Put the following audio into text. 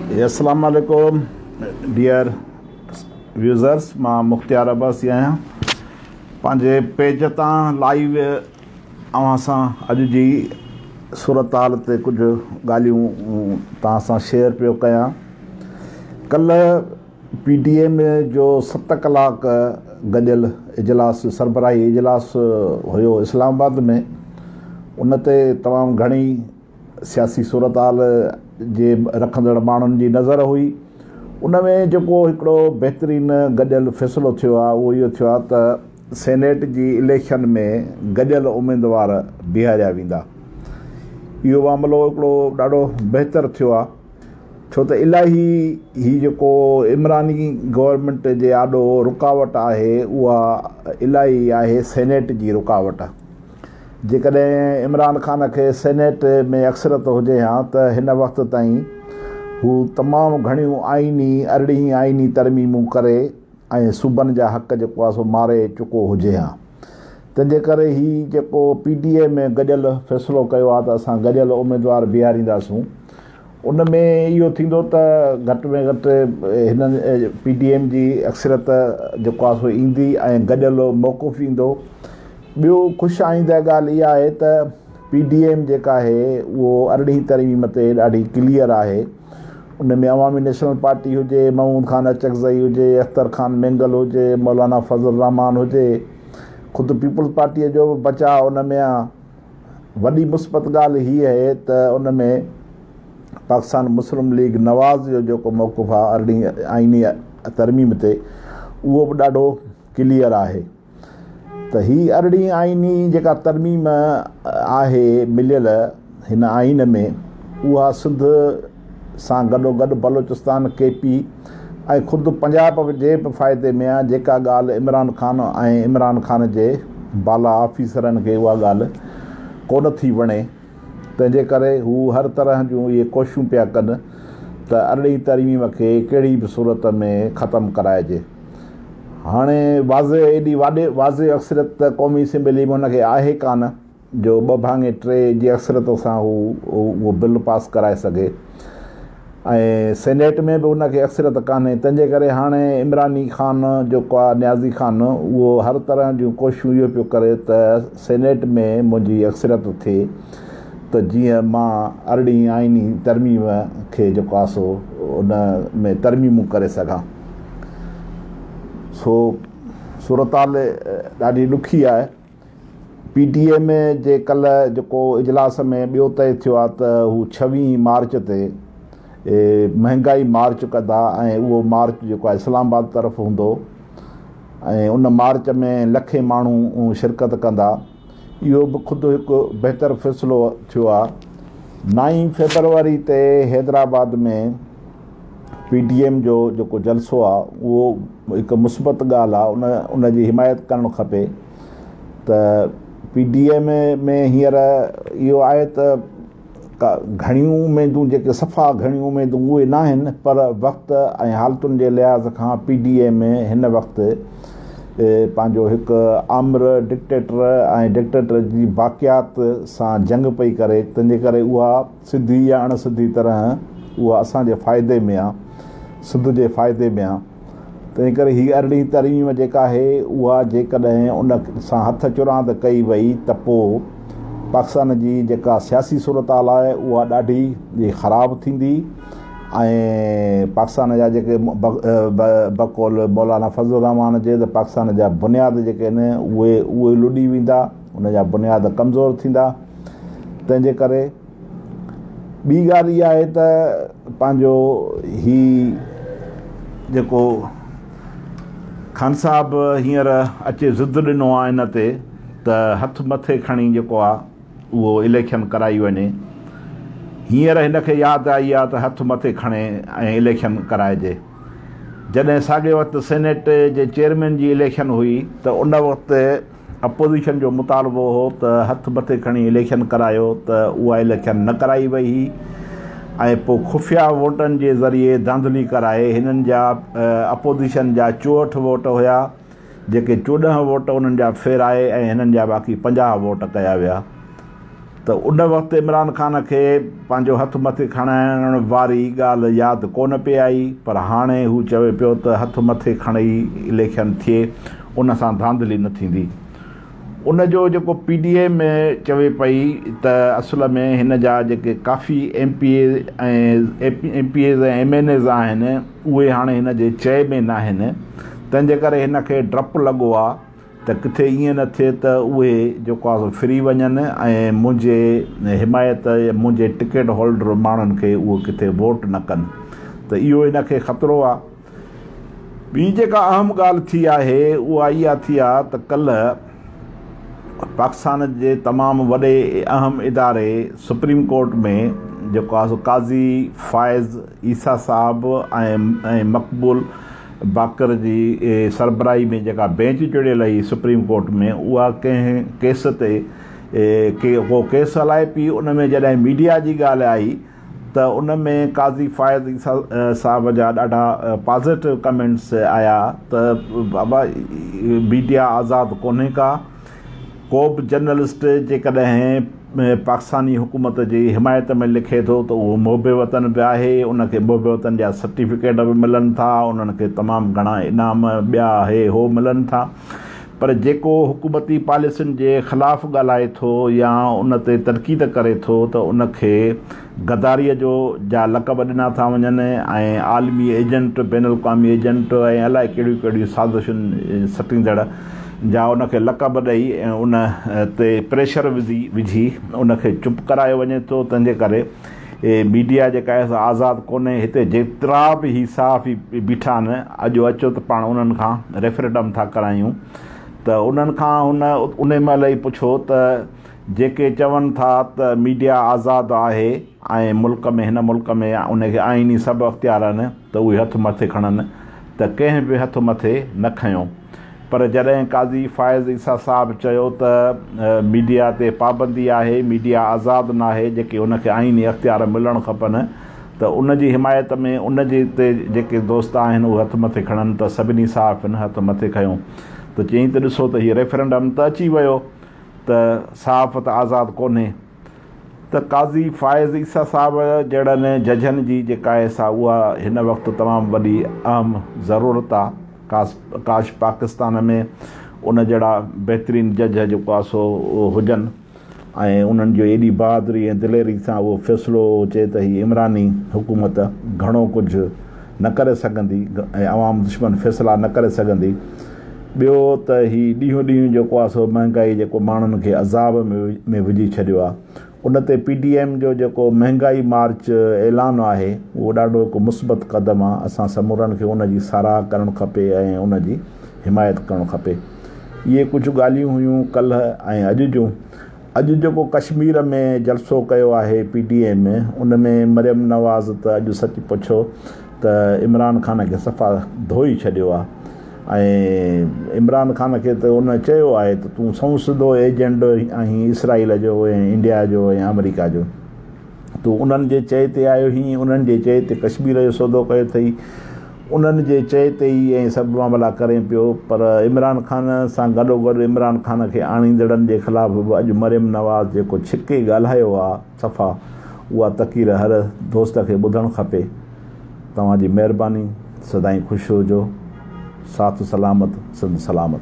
अस्सलाम वालेकुम डियर व्यूज़र्स, मां मुख्तियार अब्बासी आहियां। पंहिंजे पेज तां लाइव अवां सां अॼु जी सूरत हाल ते कुझु ॻाल्हियूं तव्हां सां शेयर पियो कयां। कल्ह PTM जो 7 कलाक गॾियल इजलास, सरबराही इजलास हुयो इस्लामाबाद में। उन ते तमामु घणी सियासी सूरत हाल जे रखंदड़ माण्हुनि जी नज़र हुई। उन में जेको हिकिड़ो बहितरीनु गॾियल फ़ैसिलो थियो आहे उहो इहो थियो आहे त सेनेट जी इलेक्शन में गॾियल उमेदवार बीहारिया वेंदा। इहो मामिलो हिकिड़ो ॾाढो बहितरु थियो आहे, छो त इलाही ही जेको इमरानी गवर्नमेंट जे आॾो रुकावट आहे उहा इलाही आहे सेनेट जी रुकावट। जेकॾहिं इमरान ख़ान खे सेनेट में अक्सरत हुजे हा त हिन वक़्त ताईं हू तमामु घणियूं अरिड़हीं आइनी तरमीमूं करे ऐं सूबनि जा हक़ जेको आहे सो मारे चुको हुजे हा। तंहिंजे करे ही जेको PTM में गॾियल फ़ैसिलो कयो आहे त असां गॾियल उमेदवार बीहारींदासूं, उन में इहो थींदो त घटि में घटि हिननि PTM जी अक्सरत जेको आहे सो ईंदी ऐं गॾियल मौक़ुफ़ ईंदो। ॿियो ख़ुशि आईंदड़ ॻाल्हि इहा आहे त PTM जेका आहे उहो अरिड़हीं तरमीम ते ॾाढी क्लियर आहे। उन में अवामी नेशनल पार्टी हुजे, महमूद ख़ान अचकज़ई हुजे, अख्तर ख़ान मेंगल हुजे, मौलाना फज़ल रहमान हुजे, ख़ुदि पीपल्स पार्टीअ जो बि बचाव उन में आहे। वॾी मुस्बत ॻाल्हि हीअ आहे त उन में पाकिस्तान मुस्लिम लीग नवाज़ जो जेको मौक़ुफ़ आहे अरिड़हीं आइनी तरमीम ते, उहो बि ॾाढो क्लियर आहे। त ही अरिड़हीं आइनी जेका तरमीम आहे मिलियल हिन आइन में, उहा सिंध सां गॾोगॾु बलोचिस्तान, KP ऐं ख़ुदि पंजाब जे बि फ़ाइदे में आहे। जेका ॻाल्हि इमरान ख़ान ऐं इमरान ख़ान जे बाला ऑफिसरनि खे उहा ॻाल्हि कोन थी वणे, तंहिंजे करे हू हर तरह जूं इहे कोशिशूं पिया कनि त अरिड़हीं तरमीम खे कहिड़ी बि सूरत में ख़तमु कराइजे। हाणे एॾी वाज़े अक्सरत क़ौमी असेंबली में हुनखे आहे कान जो 2/3 जी अक्सरत सां उहो बिल पास कराए सघे, ऐं सेनेट में बि उनखे अक्सरत कान्हे। तंहिंजे करे हाणे इमरानी ख़ान जेको आहे, न्याज़ी ख़ान, उहो हर तरह जूं कोशिशूं इहो पियो करे त सेनेट में मुंहिंजी अक्सरत थिए त जीअं मां अरिड़हीं आइनी तरमीम खे जेको आहे सो उन में तरमीमूं करे सघां। सो सूरत हाल ॾाढी ॾुखी आहे। PTM जे कल्ह जेको इजलास में ॿियो तय थियो आहे त हू 26 मार्च ते महांगाई मार्च कंदा ऐं उहो मार्च जेको आहे इस्लामाबाद तरफ़ हूंदो ऐं उन मार्च में लखे माण्हू शिरकत कंदा। इहो बि ख़ुदि हिकु बहितरु फ़ैसिलो थियो आहे। 9 फरवरी ते हैदराबाद में PTM जो जेको जलसो आहे उहो हिकु मुस्बत ॻाल्हि आहे, उन जी हिमायत करणु खपे। त PTM में हींअर इहो आहे त घणियूं उमेदूं, जेके सफ़ा घणियूं उमेदूं उहे न आहिनि, पर वक़्तु ऐं हालतुनि जे लिहाज़ खां PTM हिन वक़्तु पंहिंजो हिकु आमिर डिक्टेटर ऐं डिक्टेटर जी बाक़ियात सां जंग पई करे। तंहिंजे करे उहा सिधी या अणसिधी तरह उहा असांजे फ़ाइदे में आहे, सिंध जे फ़ाइदे में आहे। तंहिं करे हीअ अरिड़हीं तरमीम जेका आहे उहा जेकॾहिं उन सां हथ चुरांद कई वई त पोइ पाकिस्तान जी जेका सियासी सूरत हाल आहे उहा ॾाढी ख़राबु थींदी ऐं पाकिस्तान जा जेके बक़ौल मौलाना फज़ल रहमान जे त पाकिस्तान जा बुनियाद जेके आहिनि उहे लुॾी वेंदा, उन जा बुनियाद कमज़ोर थींदा। तंहिंजे करे ॿी ॻाल्हि इहा आहे त पंहिंजो ही जेको ख़ान साहिबु हींअर अचे ज़िद ॾिनो आहे इन ते त हथ मथे खणी जेको आहे उहो इलेक्शन कराई वञे। हींअर हिनखे यादि आई आहे त हथ मथे खणे ऐं इलेक्शन कराइजे। जॾहिं साॻे वक़्तु सेनेट जे चेयरमैन जी इलेक्शन हुई त उन वक़्तु अपोज़िशन जो मुतालबो हो त हथ मथे खणी इलेक्शन करायो, त उहा इलेक्शन न कराई वई हुई ऐं पोइ खुफ़िया वोटनि जे ज़रिए धांधली कराए हिननि जा अपोज़िशन जा 64 वोट हुया, जेके 14 वोट उन्हनि जा फेराए ऐं हिननि जा बाक़ी 50 वोट कया विया। त उन वक़्तु इमरान ख़ान खे पंहिंजो हथु मथे खणाइण वारी ॻाल्हि यादि कोन पई आई, पर हाणे हू चवे पियो त हथु मथे खणी इलेक्शन थिए, उन सां धांधली न थींदी। उन जो जेको PDM में चवे पई त असुल में हिन जा जेके काफ़ी MPAs ऐं MNAs आहिनि उहे हाणे हिन जे चए में न आहिनि, तंहिंजे करे हिन खे डपु लॻो आहे त किथे ईअं न थिए त उहे जेको आहे फ्री वञनि ऐं मुंहिंजे हिमायत मुंहिंजे टिकट होल्डर माण्हुनि खे उहो किथे वोट न कनि, त इहो हिन खे ख़तरो आहे। ॿी जेका अहम ॻाल्हि थी आहे उहा इहा थी आहे त कल्ह पाकिस्तान जे तमामु वॾे अहम इदारे सुप्रीम कोर्ट में जेको आहे काज़ी फ़ाइज़ ईसा साहब ऐं मक़बूल बाकर जी सरबराही में जेका बेंच जुड़ियल हुई सुप्रीम कोर्ट में, उहा कंहिं केस ते को केस हलाए पई। उन में जॾहिं मीडिया जी ॻाल्हि आई त उन में काज़ी फ़ाइज़ ईसा साहब जा ॾाढा पॉज़िटिव कमेंट्स आया त बाबा मीडिया आज़ादु कोन्हे को बि जर्नलिस्ट जेकॾहिं पाकिस्तानी हुकूमत जी हिमायत में लिखे थो त उहो मुहिब वतन बि आहे, उनखे मुहिब वतन जा सर्टिफिकेट बि मिलनि था, उन्हनि खे तमामु घणा इनाम ॿिया हो मिलनि था, पर जेको हुकूमती पॉलिसियुनि जे ख़िलाफ़ु ॻाल्हाए थो या उन ते तनक़ीद करे थो त उनखे गद्दारीअ जा लक़ब ॾिना था वञनि ऐं आलमी एजेंट, बैन अल-अक़वामी एजेंट ऐं अलाए कहिड़ियूं कहिड़ियूं साज़िशुनि सटींदड़ जा उनखे लक़ब ॾेई ऐं उन ते प्रेशर विझी उनखे चुप करायो वञे थो। तंहिंजे करे मीडिया जेका आहे आज़ादु कोन्हे। हिते जेतिरा बि ही साफ़ बीठा आहिनि, अॼु अचो त पाण उन्हनि खां रेफरेंडम था करायूं, त उन्हनि खां उन महिल ई पुछो त जेके चवनि था त मीडिया आज़ादु आहे ऐं मुल्क में हिन मुल्क में उनखे आइनी सभु अख़्तियार आहिनि, त उहे हथु मथे खणनि, त कंहिं बि हथु मथे न खयों। पर जॾहिं काज़ी फ़ाइज़ ईसा साहब चयो त मीडिया ते पाबंदी आहे, मीडिया आज़ादु न आहे, जेके उनखे आइनी अख़्तियार मिलणु खपनि, त उन जी हिमायत में उन जे ते जेके दोस्त आहिनि उहे हथु मथे खणनि, त सभिनी साफ़ आहिनि हथु मथे खयूं। त चई त ॾिसो त हीअ रेफरेंडम त अची वियो, त साफ़ त आज़ादु कोन्हे। त काज़ी फ़ाइज़ ईसा साहब जहिड़नि जजनि जी जेका आहे सा उहा हिन वक़्तु तमामु वॾी अहम ज़रूरत आहे। काश पाकिस्तान में उन जहिड़ा बहितरीनु जज जेको आहे सो हुजनि ऐं उन्हनि जो एॾी बहादुरी ऐं दिलेरी सां उहो फ़ैसिलो अचे त हीअ इमरानी हुकूमत घणो कुझु न करे सघंदी ऐं अवाम दुश्मन फ़ैसिला न करे सघंदी। ॿियो त हीउ ॾींहों ॾींहुं जेको आहे सो महांगाई जेको माण्हुनि खे अज़ाब में विझी छॾियो आहे, उन ते PDM जो जेको महांगाई मार्च ऐलान आहे उहो ॾाढो हिकु मुस्बत क़दम आहे। असां समूरनि खे उन जी साराह करणु खपे ऐं उन जी हिमायत करणु खपे। इहे कुझु ॻाल्हियूं हुयूं कल्ह ऐं अॼु जूं। अॼु जेको कश्मीर में जलसो कयो आहे PDM में, उन में मरियम नवाज़ त अॼु सच पुछो त इमरान ख़ान खे सफ़ा धोई छॾियो आहे ऐं इमरान ख़ान खे त उन चयो आहे त तूं संसदो एजेंट आहीं इसराइल जो ऐं इंडिया जो ऐं अमेरिका जो, तूं उन्हनि जे चए ते आयो हुई, उन्हनि जे चए ते कश्मीर जो सौदो कयो अथई, उन्हनि जे चए ते ई ऐं सभु मामला करे पियो। पर इमरान ख़ान सां गॾोगॾु इमरान ख़ान खे आणींदड़नि जे ख़िलाफ़ बि अॼु मरियम नवाज़ जेको छिके ॻाल्हायो आहे सफ़ा, उहा तक़रीर हर दोस्त खे ॿुधणु खपे। तव्हांजी महिरबानी, सदाईं ख़ुशि हुजो, साथ सलामत, सिंध सलामत।